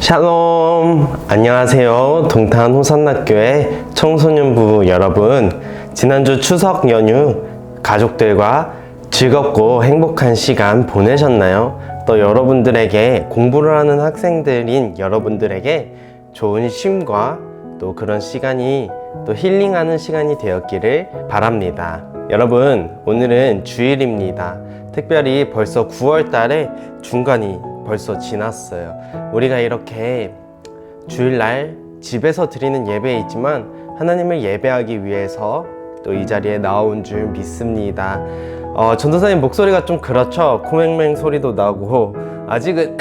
샬롬! 안녕하세요. 동탄 호산학교의 청소년부 여러분. 지난주 추석 연휴 가족들과 즐겁고 행복한 시간 보내셨나요? 또 여러분들에게 공부를 하는 학생들인 여러분들에게 좋은 쉼과 또 그런 시간이 또 힐링하는 시간이 되었기를 바랍니다. 여러분, 오늘은 주일입니다. 특별히 벌써 9월 달에 중간이 벌써 지났어요. 우리가 이렇게 주일날 집에서 드리는 예배에 있지만 하나님을 예배하기 위해서 또 이 자리에 나온 줄 믿습니다. 전도사님 목소리가 좀 그렇죠? 코맹맹 소리도 나고 아직은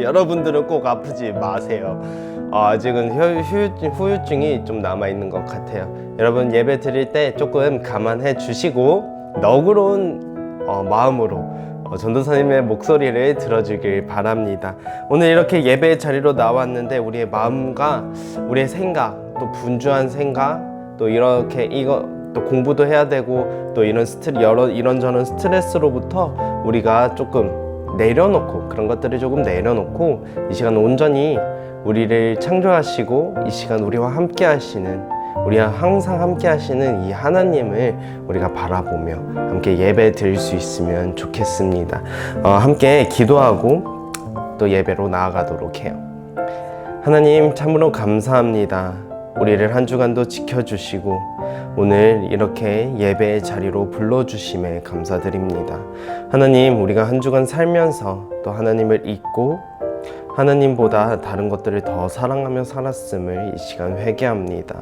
여러분들은 꼭 아프지 마세요. 아직은 후유증이 좀 남아있는 것 같아요. 여러분 예배 드릴 때 조금 감안해 주시고 너그러운 마음으로 전도사님의 목소리를 들어주길 바랍니다. 오늘 이렇게 예배의 자리로 나왔는데 우리의 마음과 우리의 생각, 또 분주한 생각, 또 이렇게 또 공부도 해야 되고 또 이런저런 스트레스로부터 우리가 조금 내려놓고 그런 것들을 조금 내려놓고 이 시간 온전히 우리를 창조하시고 이 시간 우리와 함께 하시는 우리와 항상 함께 하시는 이 하나님을 우리가 바라보며 함께 예배 드릴 수 있으면 좋겠습니다. 함께 기도하고 또 예배로 나아가도록 해요. 하나님 참으로 감사합니다. 우리를 한 주간도 지켜주시고 오늘 이렇게 예배의 자리로 불러주심에 감사드립니다. 하나님, 우리가 한 주간 살면서 또 하나님을 잊고 하나님보다 다른 것들을 더 사랑하며 살았음을 이 시간 회개합니다.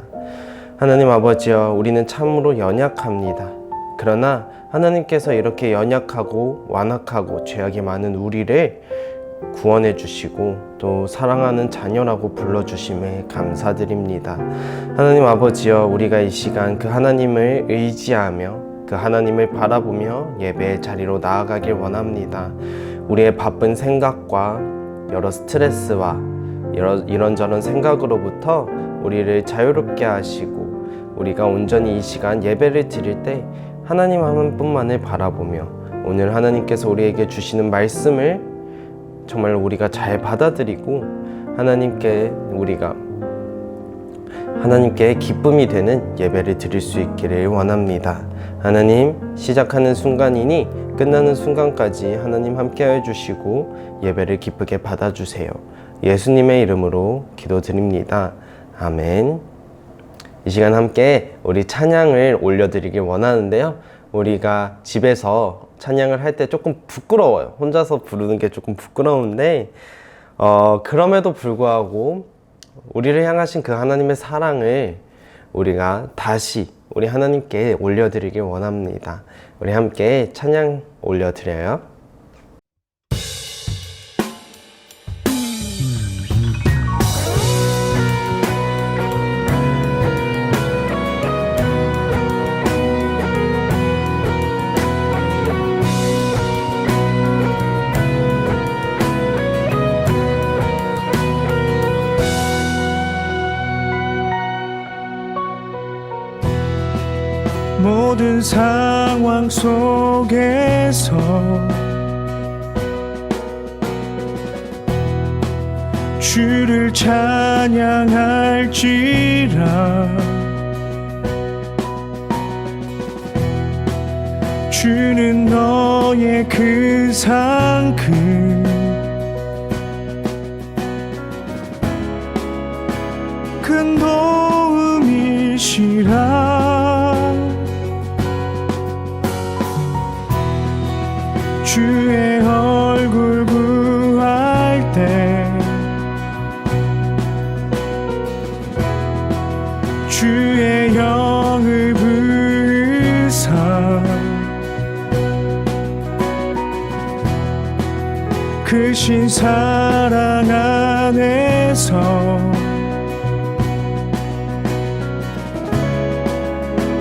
하나님 아버지여, 우리는 참으로 연약합니다. 그러나 하나님께서 이렇게 연약하고 완악하고 죄악이 많은 우리를 구원해 주시고 또 사랑하는 자녀라고 불러주심에 감사드립니다. 하나님 아버지여, 우리가 이 시간 그 하나님을 의지하며 그 하나님을 바라보며 예배의 자리로 나아가길 원합니다. 우리의 바쁜 생각과 여러 스트레스와 이런저런 생각으로부터 우리를 자유롭게 하시고 우리가 온전히 이 시간 예배를 드릴 때 하나님 한 분만을 바라보며 오늘 하나님께서 우리에게 주시는 말씀을 정말 우리가 잘 받아들이고 하나님께 기쁨이 되는 예배를 드릴 수 있기를 원합니다. 하나님, 시작하는 순간이니 끝나는 순간까지 하나님 함께해 주시고 예배를 기쁘게 받아주세요. 예수님의 이름으로 기도드립니다. 아멘. 이 시간 함께 우리 찬양을 올려드리길 원하는데요. 우리가 집에서 찬양을 할 때 조금 부끄러워요. 혼자서 부르는 게 조금 부끄러운데 그럼에도 불구하고 우리를 향하신 그 하나님의 사랑을 우리가 다시 우리 하나님께 올려드리길 원합니다. 우리 함께 찬양 올려드려요. 모든 상황 속에서 주를 찬양할지라. 주는 너의 그 상급 큰 도움이시라. 주의 얼굴 구할 때 주의 영을 부으사 크신 사랑 안에서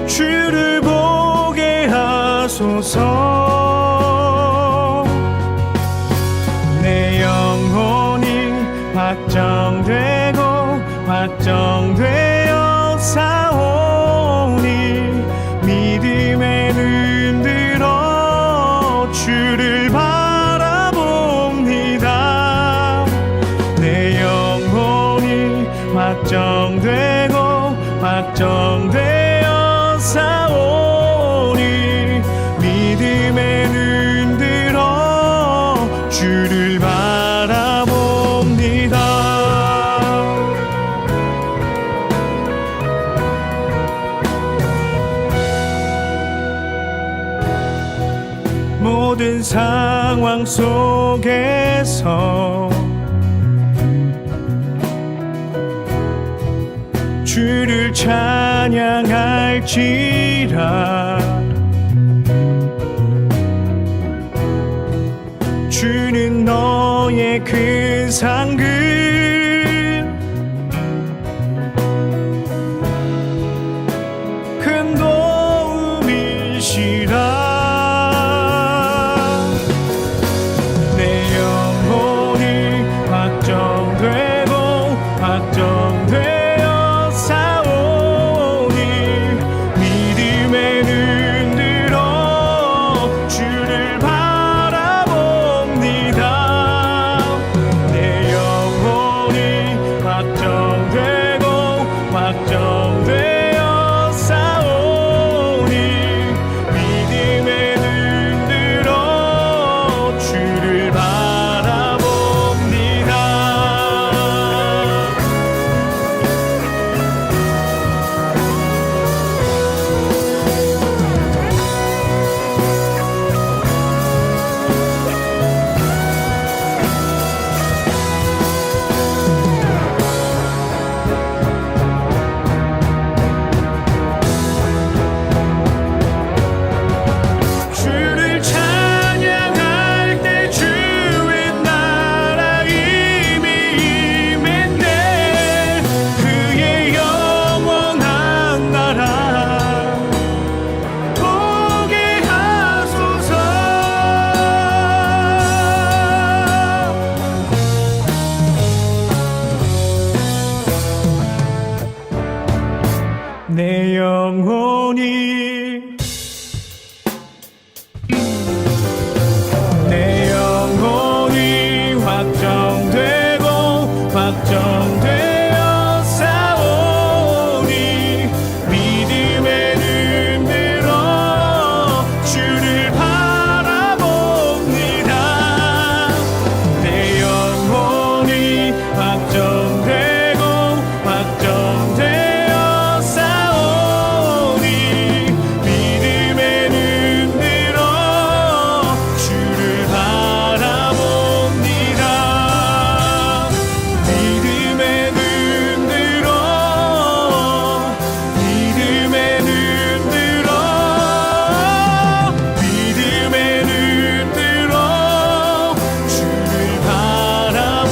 주를 보게 하소서. 확정되고 확정되어 사오니 믿음에 눈들어 주를 바라봅니다. 내 영 모든 상황 속에서 주를 찬양할지라. 주는 너의 그 상급 큰 도움이시라. 내 영혼이 확정되고 확정되어 싸우니 믿음에 눈들어 주를 바라봅니다. 내 영혼이 확정되고 확정되어 싸우니 믿음에 눈들어 주를 바라봅니다. 주를 찬양할 때 주의 나라 이미 임했네. 그의 영원한 나라 보게 하소서. 내 영혼이 내 영혼이 확정되고 확정되어 싸우니 믿음에 눈들어 주를 바라봅니다. 내 영혼이 확정되고 확정되어 싸우니 믿음에 눈들어 주를 바라봅니다. 믿음에 눈들어 믿음에 눈들어 믿음에 눈들어 주를 바라봅니다.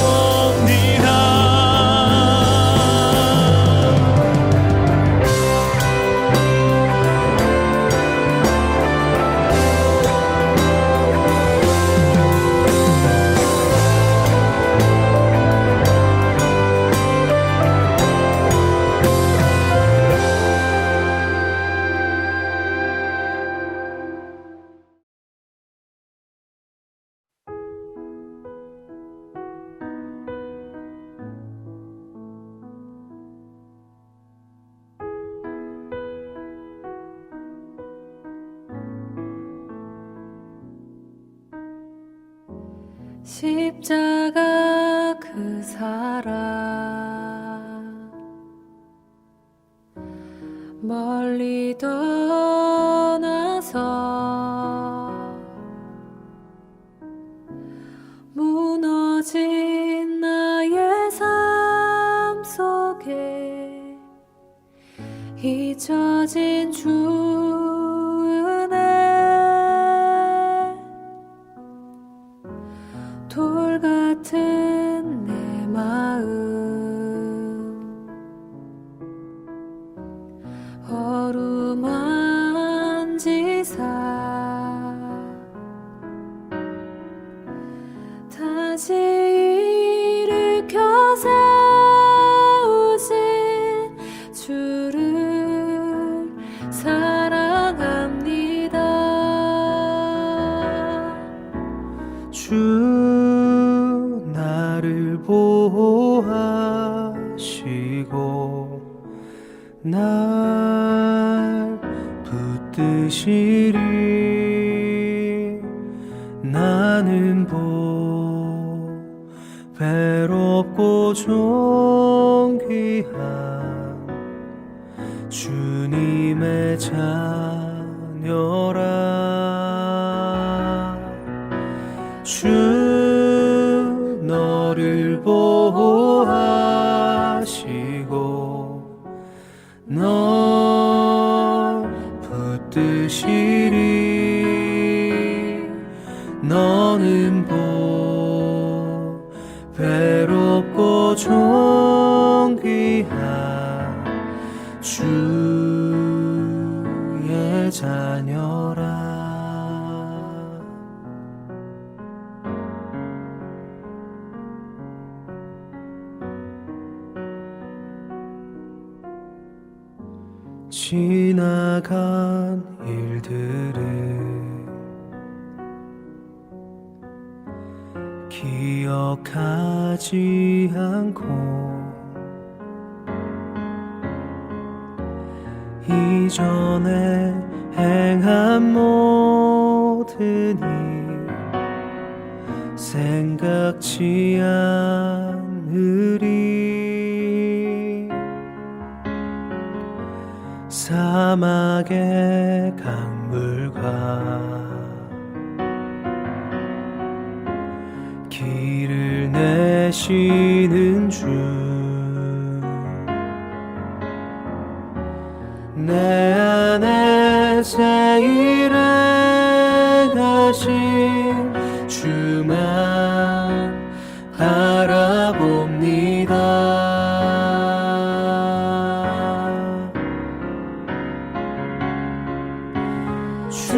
십자가 그 사랑 멀리 떠나서 무너진 나의 삶 속에 잊혀진 주 은혜 돌 같은 내 마음 어루만지사 다시 일으켜 세우신 주를 사랑합니다. 주 나를 보호하시고 날 붙드시리. 나는 배롭고 존귀한 주님의 자녀라. 주 너를 보호하시고 널 붙드시리. 너는 배롭고 존귀한 주의 자녀라. 지나간 일들을 기억하지 않고 이전에 행한 모든 일 생각지 않으리. 사막의 강물과 길을 내시는 주, 내 안에 새 일을 하신 주만 바라봅니다. 주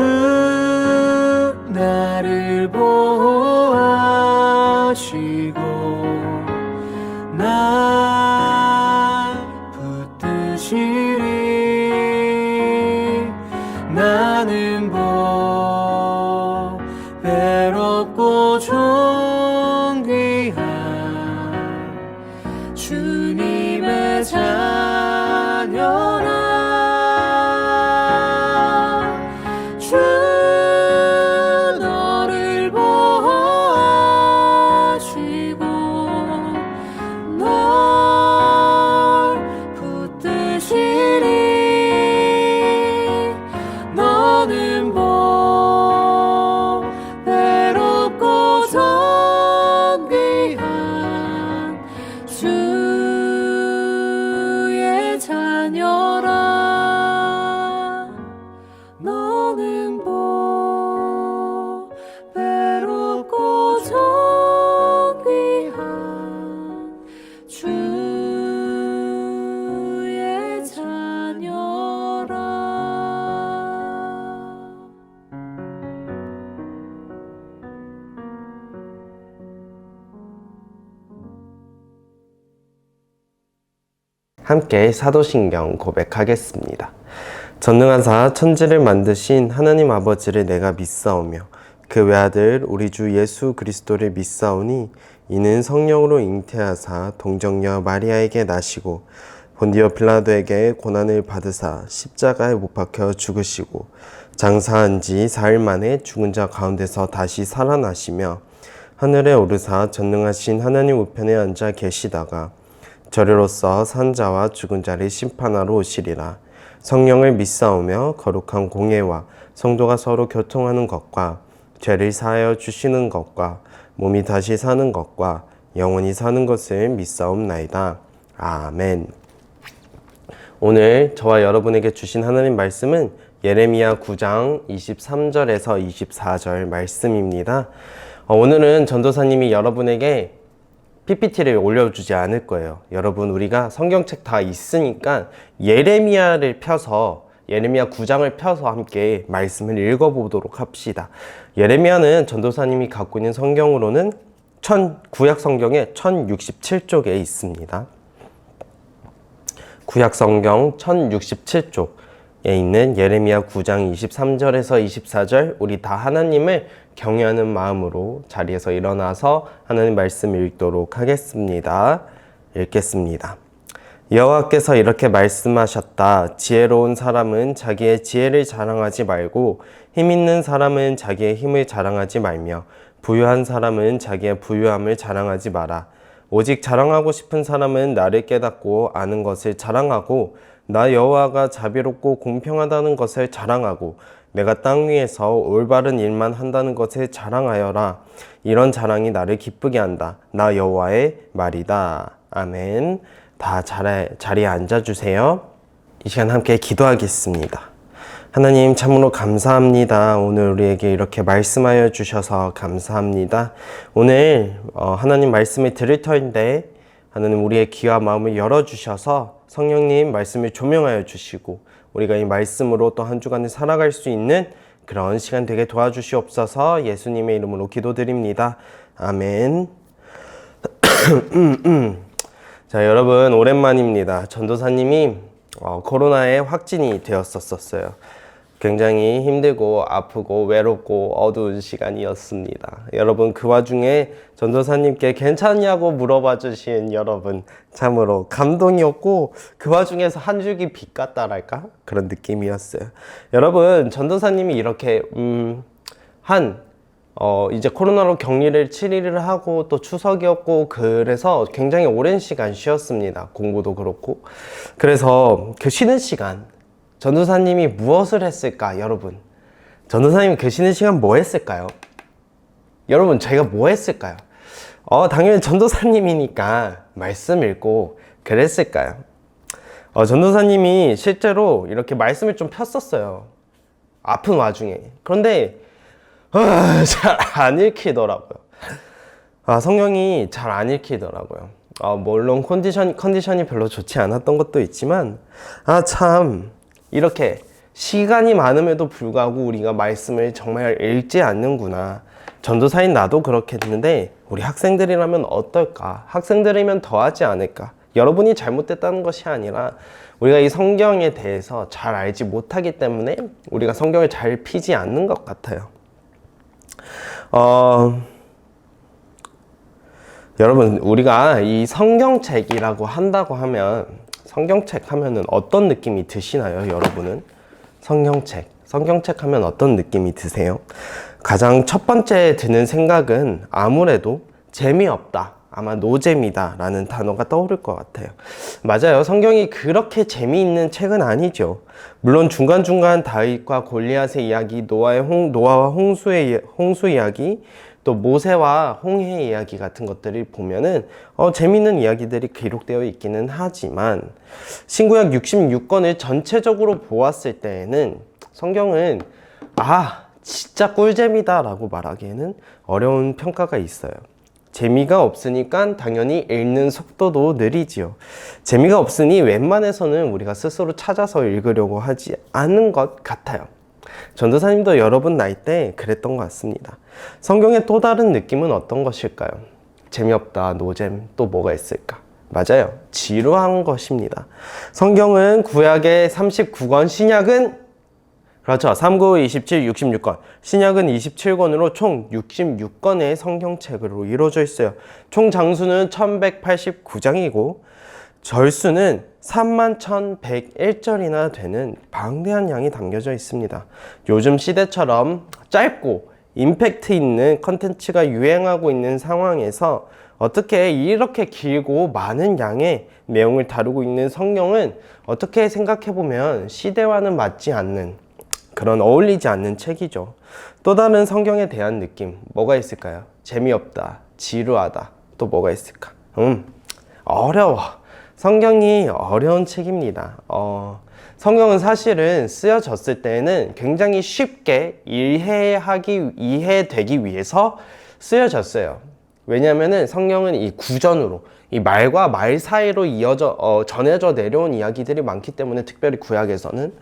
나를 보호하시고 날 붙드시리. 나는 배롭고 존귀한 주님의 자녀라. 주 너를 보호하시고 널 붙드시리. 너는 배롭고 존귀한 주의 자녀라. 너는 배롭고 존귀한 주의 자녀라. 함께 사도신경 고백하겠습니다. 전능하사 천지를 만드신 하나님 아버지를 내가 믿사오며 그 외아들 우리 주 예수 그리스도를 믿사오니 이는 성령으로 잉태하사 동정녀 마리아에게 나시고 본디오 빌라도에게 고난을 받으사 십자가에 못 박혀 죽으시고 장사한 지 사흘 만에 죽은 자 가운데서 다시 살아나시며 하늘에 오르사 전능하신 하나님 우편에 앉아 계시다가 저리로서 산 자와 죽은 자를 심판하러 오시리라. 성령을 믿사오며 거룩한 공예와 성도가 서로 교통하는 것과 죄를 사하여 주시는 것과 몸이 다시 사는 것과 영원히 사는 것을 믿사옵나이다. 아멘. 오늘 저와 여러분에게 주신 하나님 말씀은 예레미야 9장 23절에서 24절 말씀입니다. 오늘은 전도사님이 여러분에게 PPT를 올려주지 않을 거예요. 여러분, 우리가 성경책 다 있으니까 예레미야를 펴서 예레미야 9장을 펴서 함께 말씀을 읽어보도록 합시다. 예레미야는 전도사님이 갖고 있는 성경으로는 구약 성경의 1067쪽에 있습니다. 구약 성경 1067쪽에 있는 예레미야 9장 23절에서 24절, 우리 다 하나님을 경외하는 마음으로 자리에서 일어나서 하나님 말씀 읽도록 하겠습니다. 읽겠습니다. 여호와께서 이렇게 말씀하셨다. 지혜로운 사람은 자기의 지혜를 자랑하지 말고 힘 있는 사람은 자기의 힘을 자랑하지 말며 부유한 사람은 자기의 부유함을 자랑하지 마라. 오직 자랑하고 싶은 사람은 나를 깨닫고 아는 것을 자랑하고 나 여호와가 자비롭고 공평하다는 것을 자랑하고 내가 땅 위에서 올바른 일만 한다는 것에 자랑하여라. 이런 자랑이 나를 기쁘게 한다. 나 여호와의 말이다. 아멘. 다 자리에 앉아주세요. 이 시간 함께 기도하겠습니다. 하나님 참으로 감사합니다. 오늘 우리에게 이렇게 말씀하여 주셔서 감사합니다. 오늘 하나님 말씀을 들을 터인데 하나님 우리의 귀와 마음을 열어주셔서 성령님 말씀을 조명하여 주시고 우리가 이 말씀으로 또 한 주간을 살아갈 수 있는 그런 시간 되게 도와주시옵소서. 예수님의 이름으로 기도드립니다. 아멘. 자, 여러분 오랜만입니다. 전도사님이 코로나에 확진이 되었었어요. 굉장히 힘들고 아프고 외롭고 어두운 시간이었습니다. 여러분 그 와중에 전도사님께 괜찮냐고 물어봐 주신 여러분 참으로 감동이었고 그 와중에서 한 줄기 빛 같다랄까? 그런 느낌이었어요. 여러분 전도사님이 이렇게 이제 코로나로 격리를 7일을 하고 또 추석이었고 그래서 굉장히 오랜 시간 쉬었습니다. 공부도 그렇고. 그래서 그 쉬는 시간 전도사님이 무엇을 했을까? 여러분 전도사님이 그 쉬는 시간 뭐 했을까요? 여러분 제가 뭐 했을까요? 당연히 전도사님이니까 말씀 읽고 그랬을까요? 전도사님이 실제로 이렇게 말씀을 좀 폈었어요. 아픈 와중에. 그런데 잘 안 읽히더라고요. 성경이 잘 안 읽히더라고요. 물론 컨디션이 별로 좋지 않았던 것도 있지만 참 이렇게 시간이 많음에도 불구하고 우리가 말씀을 정말 읽지 않는구나. 전도사인 나도 그렇게 했는데 우리 학생들이라면 어떨까? 학생들이면 더하지 않을까? 여러분이 잘못됐다는 것이 아니라 우리가 이 성경에 대해서 잘 알지 못하기 때문에 우리가 성경을 잘 피지 않는 것 같아요. 여러분 우리가 이 성경책이라고 한다고 하면 성경책 하면은 어떤 느낌이 드시나요? 여러분은 성경책 하면 어떤 느낌이 드세요? 가장 첫 번째 드는 생각은 아무래도 재미없다, 아마 노잼이다 라는 단어가 떠오를 것 같아요. 맞아요. 성경이 그렇게 재미있는 책은 아니죠. 물론 중간중간 다윗과 골리앗의 이야기, 노아와 홍수 이야기, 또 모세와 홍해의 이야기 같은 것들을 보면은 재미있는 이야기들이 기록되어 있기는 하지만 신구약 66권을 전체적으로 보았을 때에는 성경은 진짜 꿀잼이다 라고 말하기에는 어려운 평가가 있어요. 재미가 없으니까 당연히 읽는 속도도 느리지요. 재미가 없으니 웬만해서는 우리가 스스로 찾아서 읽으려고 하지 않는 것 같아요. 전도사님도 여러분 나이 때 그랬던 것 같습니다. 성경의 또 다른 느낌은 어떤 것일까요? 재미없다, 노잼, 또 뭐가 있을까? 맞아요. 지루한 것입니다. 성경은 구약의 39권, 신약은 그렇죠. 39, 27, 66권. 신약은 27권으로 총 66권의 성경책으로 이루어져 있어요. 총 장수는 1189장이고 절수는 31,101절이나 되는 방대한 양이 담겨져 있습니다. 요즘 시대처럼 짧고 임팩트 있는 컨텐츠가 유행하고 있는 상황에서 어떻게 이렇게 길고 많은 양의 내용을 다루고 있는 성경은 어떻게 생각해보면 시대와는 맞지 않는 그런 어울리지 않는 책이죠. 또 다른 성경에 대한 느낌 뭐가 있을까요? 재미없다, 지루하다, 또 뭐가 있을까? 어려워. 성경이 어려운 책입니다. 성경은 사실은 쓰여졌을 때에는 굉장히 쉽게 이해되기 위해서 쓰여졌어요. 왜냐하면 성경은 이 구전으로 이 말과 말 사이로 전해져 내려온 이야기들이 많기 때문에 특별히 구약에서는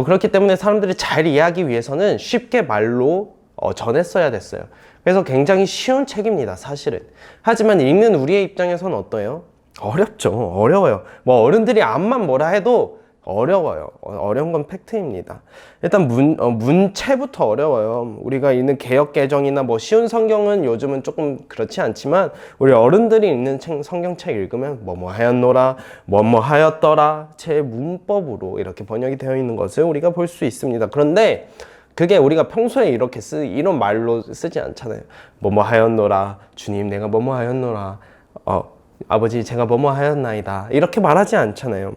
그렇기 때문에 사람들이 잘 이해하기 위해서는 쉽게 말로 전했어야 됐어요. 그래서 굉장히 쉬운 책입니다, 사실은. 하지만 읽는 우리의 입장에서는 어때요? 어렵죠. 어려워요. 뭐 어른들이 암만 뭐라 해도 어려워요. 어려운 건 팩트입니다. 일단 문체부터 어려워요. 우리가 읽는 개역개정이나 뭐 쉬운 성경은 요즘은 조금 그렇지 않지만 우리 어른들이 읽는 성경책 읽으면 뭐뭐 하였노라, 뭐뭐 하였더라 제 문법으로 이렇게 번역이 되어 있는 것을 우리가 볼 수 있습니다. 그런데 그게 우리가 평소에 이렇게 이런 말로 쓰지 않잖아요. 뭐뭐 하였노라, 주님 내가 뭐뭐 하였노라, 아버지 제가 뭐뭐 하였나이다 이렇게 말하지 않잖아요.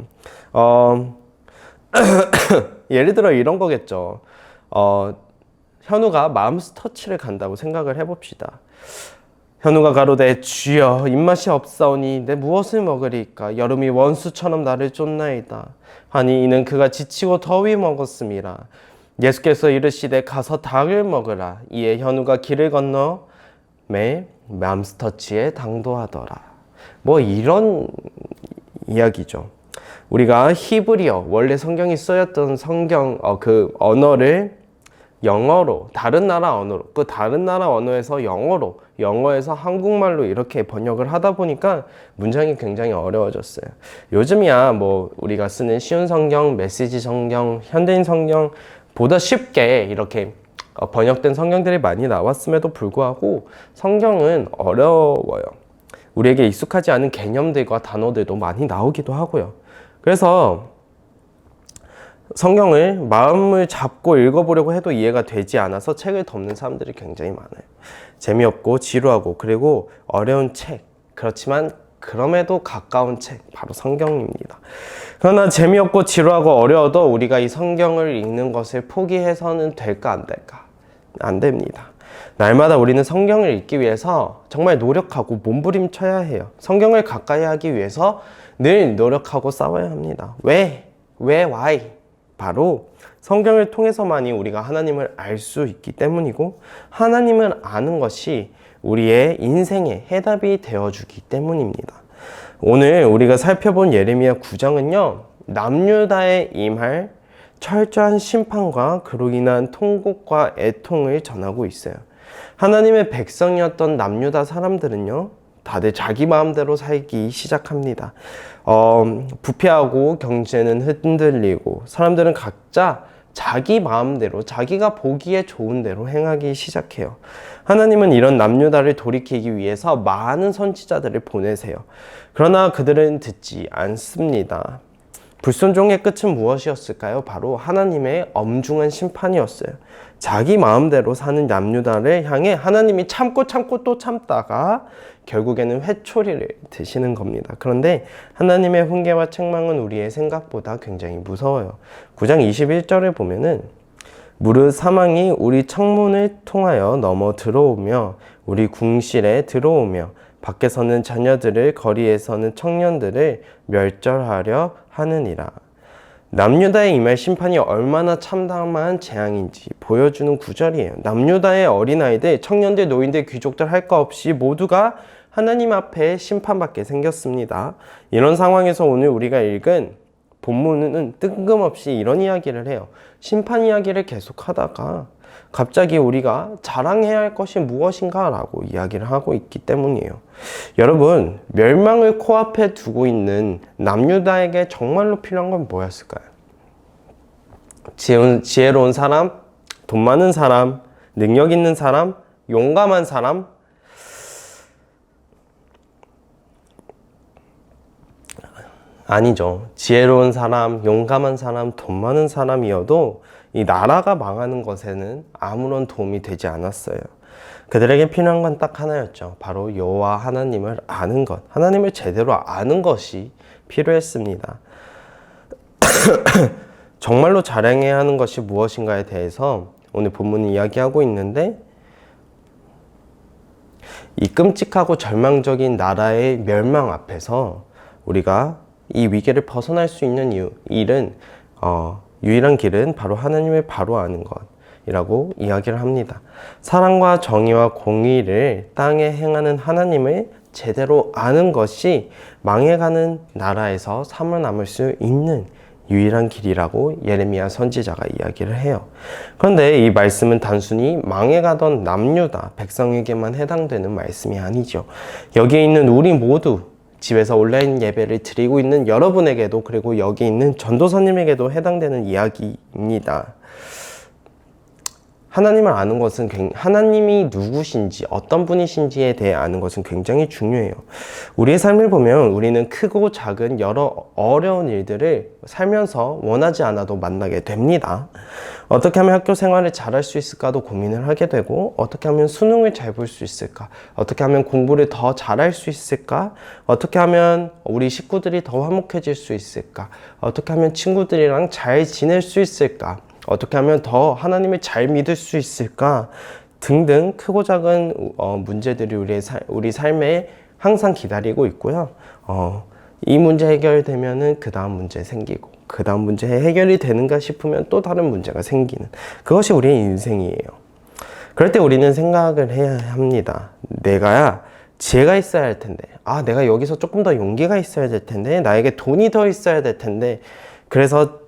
예를 들어 이런 거겠죠. 현우가 맘스터치를 간다고 생각을 해봅시다. 현우가 가로되 주여 입맛이 없사오니 내 무엇을 먹으리까 여름이 원수처럼 나를 쫓나이다 하니 이는 그가 지치고 더위 먹었음이라. 예수께서 이르시되 가서 닭을 먹으라. 이에 현우가 길을 건너 매 맘스터치에 당도하더라. 뭐 이런 이야기죠. 우리가 히브리어 원래 성경이 쓰였던 성경 그 언어를 영어로 다른 나라 언어로 그 다른 나라 언어에서 영어에서 한국말로 이렇게 번역을 하다 보니까 문장이 굉장히 어려워졌어요. 요즘이야 뭐 우리가 쓰는 쉬운 성경, 메시지 성경, 현대인 성경 보다 쉽게 이렇게 번역된 성경들이 많이 나왔음에도 불구하고 성경은 어려워요. 우리에게 익숙하지 않은 개념들과 단어들도 많이 나오기도 하고요. 그래서 성경을 마음을 잡고 읽어보려고 해도 이해가 되지 않아서 책을 덮는 사람들이 굉장히 많아요. 재미없고 지루하고 그리고 어려운 책, 그렇지만 그럼에도 가까운 책, 바로 성경입니다. 그러나 재미없고 지루하고 어려워도 우리가 이 성경을 읽는 것을 포기해서는 될까 안 될까? 안 됩니다. 날마다 우리는 성경을 읽기 위해서 정말 노력하고 몸부림쳐야 해요. 성경을 가까이 하기 위해서 늘 노력하고 싸워야 합니다. 왜? why? 바로 성경을 통해서만이 우리가 하나님을 알 수 있기 때문이고 하나님을 아는 것이 우리의 인생의 해답이 되어주기 때문입니다. 오늘 우리가 살펴본 예레미야 9장은요 남유다에 임할 철저한 심판과 그로 인한 통곡과 애통을 전하고 있어요. 하나님의 백성이었던 남유다 사람들은요 다들 자기 마음대로 살기 시작합니다. 부패하고 경제는 흔들리고 사람들은 각자 자기 마음대로 자기가 보기에 좋은 대로 행하기 시작해요. 하나님은 이런 남유다를 돌이키기 위해서 많은 선지자들을 보내세요. 그러나 그들은 듣지 않습니다. 불순종의 끝은 무엇이었을까요? 바로 하나님의 엄중한 심판이었어요. 자기 마음대로 사는 남유다를 향해 하나님이 참고 또 참다가 결국에는 회초리를 드시는 겁니다. 그런데 하나님의 훈계와 책망은 우리의 생각보다 굉장히 무서워요. 9장 21절을 보면은 무릇 사망이 우리 창문을 통하여 넘어 들어오며 우리 궁실에 들어오며 밖에서는 자녀들을 거리에서는 청년들을 멸절하려 하느니라. 남유다의 임할 심판이 얼마나 참담한 재앙인지 보여주는 구절이에요. 남유다의 어린아이들, 청년들, 노인들, 귀족들 할 거 없이 모두가 하나님 앞에 심판받게 생겼습니다. 이런 상황에서 오늘 우리가 읽은 본문은 뜬금없이 이런 이야기를 해요. 심판 이야기를 계속하다가 갑자기 우리가 자랑해야 할 것이 무엇인가 라고 이야기를 하고 있기 때문이에요. 여러분, 멸망을 코앞에 두고 있는 남유다에게 정말로 필요한 건 뭐였을까요? 지혜로운 사람, 돈 많은 사람, 능력 있는 사람, 용감한 사람? 아니죠. 지혜로운 사람, 용감한 사람, 돈 많은 사람이어도 이 나라가 망하는 것에는 아무런 도움이 되지 않았어요. 그들에게 필요한 건 딱 하나였죠. 바로 여호와 하나님을 아는 것, 하나님을 제대로 아는 것이 필요했습니다. 정말로 자랑해야 하는 것이 무엇인가에 대해서 오늘 본문이 이야기하고 있는데 이 끔찍하고 절망적인 나라의 멸망 앞에서 우리가 이 위기를 벗어날 수 있는 유일한 길은 바로 하나님을 바로 아는 것이라고 이야기를 합니다. 사랑과 정의와 공의를 땅에 행하는 하나님을 제대로 아는 것이 망해가는 나라에서 살아남을 수 있는 유일한 길이라고 예레미야 선지자가 이야기를 해요. 그런데 이 말씀은 단순히 망해가던 남유다 백성에게만 해당되는 말씀이 아니죠. 여기에 있는 우리 모두 집에서 온라인 예배를 드리고 있는 여러분에게도 그리고 여기 있는 전도사님에게도 해당되는 이야기입니다. 하나님을 아는 것은 하나님이 누구신지 어떤 분이신지에 대해 아는 것은 굉장히 중요해요. 우리의 삶을 보면 우리는 크고 작은 여러 어려운 일들을 살면서 원하지 않아도 만나게 됩니다. 어떻게 하면 학교 생활을 잘할 수 있을까도 고민을 하게 되고 어떻게 하면 수능을 잘 볼 수 있을까? 어떻게 하면 공부를 더 잘할 수 있을까? 어떻게 하면 우리 식구들이 더 화목해질 수 있을까? 어떻게 하면 친구들이랑 잘 지낼 수 있을까? 어떻게 하면 더 하나님을 잘 믿을 수 있을까? 등등 크고 작은 문제들이 우리 삶에 항상 기다리고 있고요. 이 문제 해결되면은 그 다음 문제 생기고, 그 다음 문제 해결이 되는가 싶으면 또 다른 문제가 생기는, 그것이 우리의 인생이에요. 그럴 때 우리는 생각을 해야 합니다. 내가 지혜가 있어야 할 텐데, 내가 여기서 조금 더 용기가 있어야 될 텐데, 나에게 돈이 더 있어야 될 텐데, 그래서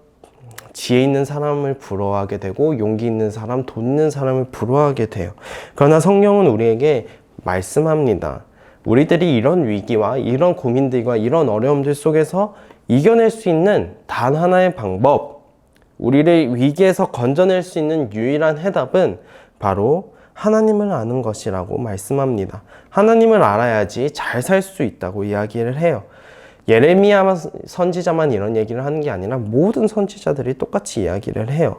지혜 있는 사람을 부러워하게 되고 용기 있는 사람, 돈 있는 사람을 부러워하게 돼요. 그러나 성경은 우리에게 말씀합니다. 우리들이 이런 위기와 이런 고민들과 이런 어려움들 속에서 이겨낼 수 있는 단 하나의 방법, 우리를 위기에서 건져낼 수 있는 유일한 해답은 바로 하나님을 아는 것이라고 말씀합니다. 하나님을 알아야지 잘 살 수 있다고 이야기를 해요. 예레미야 선지자만 이런 얘기를 하는 게 아니라 모든 선지자들이 똑같이 이야기를 해요.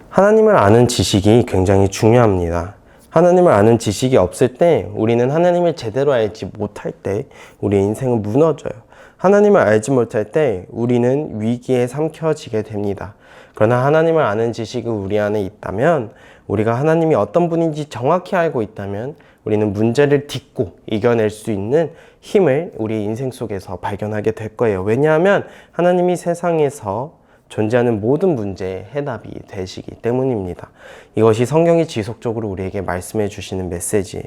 하나님을 아는 지식이 굉장히 중요합니다. 하나님을 아는 지식이 없을 때, 우리는 하나님을 제대로 알지 못할 때 우리의 인생은 무너져요. 하나님을 알지 못할 때 우리는 위기에 삼켜지게 됩니다. 그러나 하나님을 아는 지식이 우리 안에 있다면, 우리가 하나님이 어떤 분인지 정확히 알고 있다면 우리는 문제를 딛고 이겨낼 수 있는 힘을 우리 인생 속에서 발견하게 될 거예요. 왜냐하면 하나님이 세상에서 존재하는 모든 문제의 해답이 되시기 때문입니다. 이것이 성경이 지속적으로 우리에게 말씀해 주시는 메시지예요.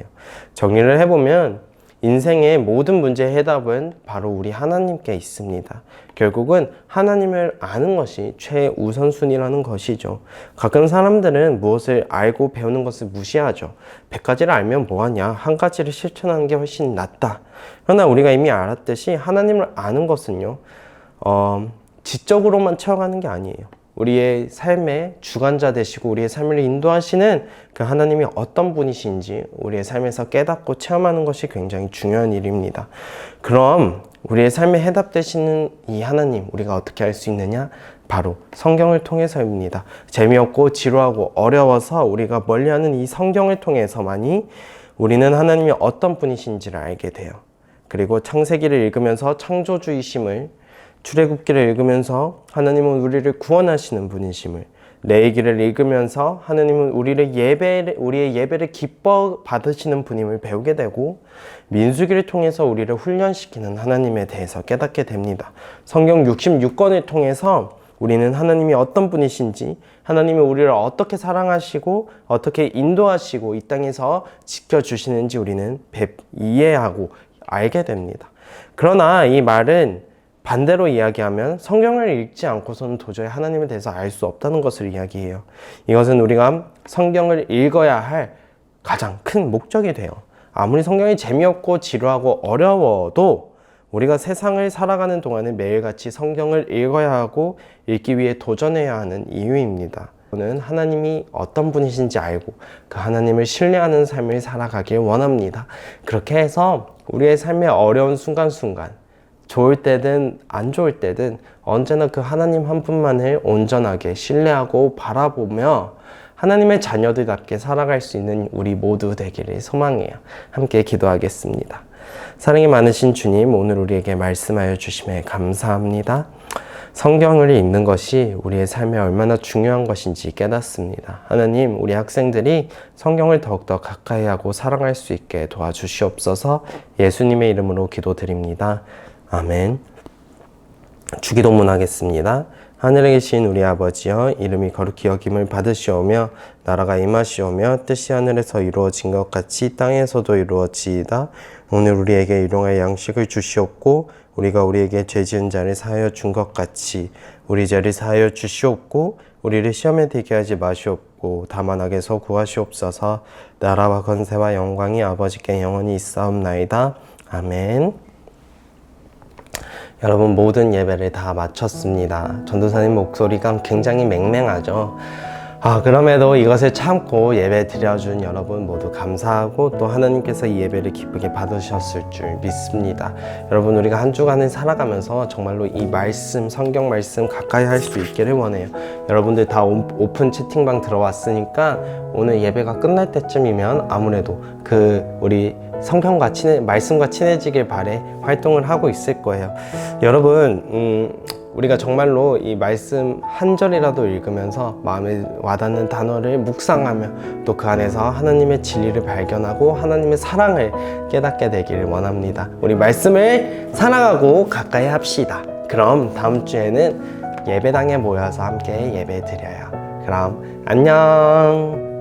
정리를 해보면 인생의 모든 문제의 해답은 바로 우리 하나님께 있습니다. 결국은 하나님을 아는 것이 최우선순위라는 것이죠. 가끔 사람들은 무엇을 알고 배우는 것을 무시하죠. 100가지를 알면 뭐하냐, 한 가지를 실천하는 게 훨씬 낫다. 그러나 우리가 이미 알았듯이 하나님을 아는 것은요, 지적으로만 채워가는 게 아니에요. 우리의 삶의 주관자 되시고 우리의 삶을 인도하시는 그 하나님이 어떤 분이신지 우리의 삶에서 깨닫고 체험하는 것이 굉장히 중요한 일입니다. 그럼 우리의 삶에 해답 되시는 이 하나님, 우리가 어떻게 알 수 있느냐? 바로 성경을 통해서입니다. 재미없고 지루하고 어려워서 우리가 멀리하는 이 성경을 통해서만이 우리는 하나님이 어떤 분이신지를 알게 돼요. 그리고 창세기를 읽으면서 창조주이심을, 출애굽기를 읽으면서 하나님은 우리를 구원하시는 분이심을, 레위기를 읽으면서 하나님은 우리의 예배를 기뻐 받으시는 분임을 배우게 되고, 민수기를 통해서 우리를 훈련시키는 하나님에 대해서 깨닫게 됩니다. 성경 66권을 통해서 우리는 하나님이 어떤 분이신지, 하나님이 우리를 어떻게 사랑하시고 어떻게 인도하시고 이 땅에서 지켜주시는지 우리는 이해하고 알게 됩니다. 그러나 이 말은 반대로 이야기하면 성경을 읽지 않고서는 도저히 하나님에 대해서 알 수 없다는 것을 이야기해요. 이것은 우리가 성경을 읽어야 할 가장 큰 목적이 돼요. 아무리 성경이 재미없고 지루하고 어려워도 우리가 세상을 살아가는 동안은 매일같이 성경을 읽어야 하고 읽기 위해 도전해야 하는 이유입니다. 저는 하나님이 어떤 분이신지 알고 그 하나님을 신뢰하는 삶을 살아가길 원합니다. 그렇게 해서 우리의 삶의 어려운 순간순간, 좋을 때든 안 좋을 때든 언제나 그 하나님 한 분만을 온전하게 신뢰하고 바라보며 하나님의 자녀들답게 살아갈 수 있는 우리 모두 되기를 소망해요. 함께 기도하겠습니다. 사랑이 많으신 주님, 오늘 우리에게 말씀하여 주심에 감사합니다. 성경을 읽는 것이 우리의 삶에 얼마나 중요한 것인지 깨닫습니다. 하나님, 우리 학생들이 성경을 더욱더 가까이 하고 사랑할 수 있게 도와주시옵소서. 예수님의 이름으로 기도드립니다. 아멘. 주기도문 하겠습니다. 하늘에 계신 우리 아버지여, 이름이 거룩히 여김을 받으시오며 나라가 임하시오며 뜻이 하늘에서 이루어진 것 같이 땅에서도 이루어지이다. 오늘 우리에게 일용할 양식을 주시옵고 우리가 우리에게 죄 지은 자를 사하여 준 것 같이 우리 죄를 사하여 주시옵고 우리를 시험에 들게 하지 마시옵고 다만 악에서 구하시옵소서. 나라와 권세와 영광이 아버지께 영원히 있사옵나이다. 아멘. 여러분, 모든 예배를 다 마쳤습니다. 전도사님 목소리가 굉장히 맹맹하죠. 그럼에도 이것을 참고 예배 드려준 여러분 모두 감사하고 또 하나님께서 이 예배를 기쁘게 받으셨을 줄 믿습니다. 여러분, 우리가 한 주간을 살아가면서 정말로 이 말씀, 성경 말씀 가까이 할 수 있기를 원해요. 여러분들 다 오픈 채팅방 들어왔으니까 오늘 예배가 끝날 때쯤이면 아무래도 우리 성경과 말씀과 친해지길 바래 활동을 하고 있을 거예요. 여러분, 우리가 정말로 이 말씀 한 절이라도 읽으면서 마음에 와닿는 단어를 묵상하며 또 그 안에서 하나님의 진리를 발견하고 하나님의 사랑을 깨닫게 되기를 원합니다. 우리 말씀을 사랑하고 가까이 합시다. 그럼 다음 주에는 예배당에 모여서 함께 예배 드려요. 그럼 안녕.